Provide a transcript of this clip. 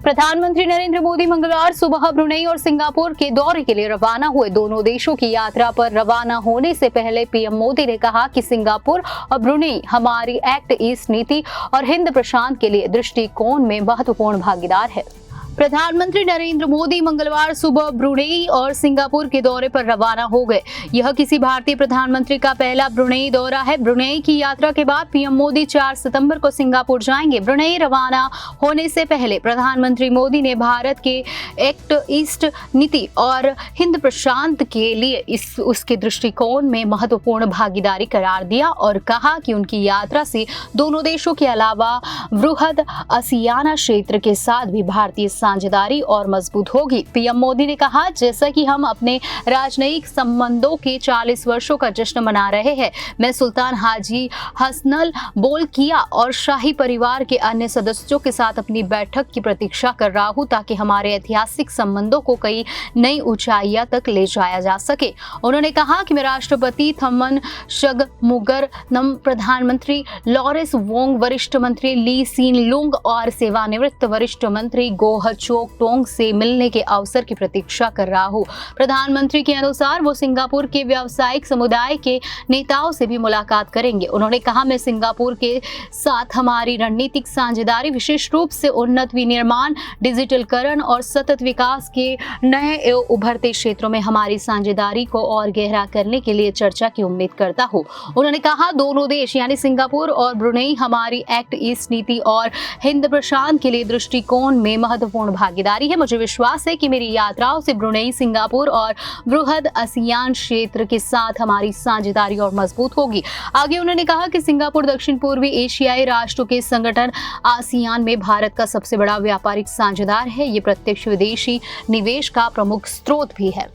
प्रधानमंत्री नरेंद्र मोदी मंगलवार सुबह ब्रुनेई और सिंगापुर के दौरे के लिए रवाना हुए। दोनों देशों की यात्रा पर रवाना होने से पहले पीएम मोदी ने कहा कि सिंगापुर और ब्रुनेई हमारी एक्ट ईस्ट नीति और हिंद प्रशांत के लिए दृष्टिकोण में महत्वपूर्ण भागीदार है। प्रधानमंत्री नरेंद्र मोदी मंगलवार सुबह ब्रुनेई और सिंगापुर के दौरे पर रवाना हो गए। यह किसी भारतीय प्रधानमंत्री का पहला ब्रुनेई दौरा है। ब्रुनेई की यात्रा के बाद पीएम मोदी 4 सितंबर को सिंगापुर जाएंगे। ब्रुनेई रवाना होने से पहले प्रधानमंत्री मोदी ने भारत के एक्ट ईस्ट नीति और हिंद प्रशांत के लिए उसके दृष्टिकोण में महत्वपूर्ण भागीदारी करार दिया और कहा कि उनकी यात्रा से दोनों देशों के अलावा वृहद आसियाना क्षेत्र के साथ भी भारतीय साझेदारी और मजबूत होगी। पीएम मोदी ने कहा, जैसा कि हम अपने राजनयिक संबंधों के 40 वर्षों का जश्न मना रहे हैं, मैं सुल्तान हाजी हसनल बोलकिया और शाही परिवार के अन्य सदस्यों के साथ अपनी बैठक की प्रतीक्षा कर रहा हूं ताकि हमारे ऐतिहासिक संबंधों को कई नई ऊंचाइयों तक ले जाया जा सके। उन्होंने कहा कि मैं राष्ट्रपति थम्मन शगमुगरनम, प्रधानमंत्री लॉरेंस वोंग, वरिष्ठ मंत्री ली सीन लुंग और सेवानिवृत्त वरिष्ठ मंत्री गोह चोक टोंग से मिलने के अवसर की प्रतीक्षा कर रहा हूं। प्रधानमंत्री के अनुसार वो सिंगापुर के व्यावसायिक समुदाय के नेताओं से भी मुलाकात करेंगे। उन्होंने कहा, मैं सिंगापुर के साथ हमारी रणनीतिक साझेदारी, विशेष रूप से उन्नत विनिर्माण, डिजिटलकरण और सतत विकास के नए एवं उभरते क्षेत्रों में हमारी साझेदारी को और गहरा करने के लिए चर्चा की उम्मीद करता हूं। उन्होंने कहा, दोनों देश यानी सिंगापुर और ब्रुनेई हमारी एक्ट ईस्ट नीति और हिंद प्रशांत के लिए दृष्टिकोण में महत्वपूर्ण भागीदारी है। मुझे विश्वास है कि मेरी यात्राओं से ब्रुनेई, सिंगापुर और बृहद आसियान क्षेत्र के साथ हमारी साझेदारी और मजबूत होगी। आगे उन्होंने कहा कि सिंगापुर दक्षिण पूर्वी एशियाई राष्ट्रों के संगठन आसियान में भारत का सबसे बड़ा व्यापारिक साझेदार है। ये प्रत्यक्ष विदेशी निवेश का प्रमुख स्रोत भी है।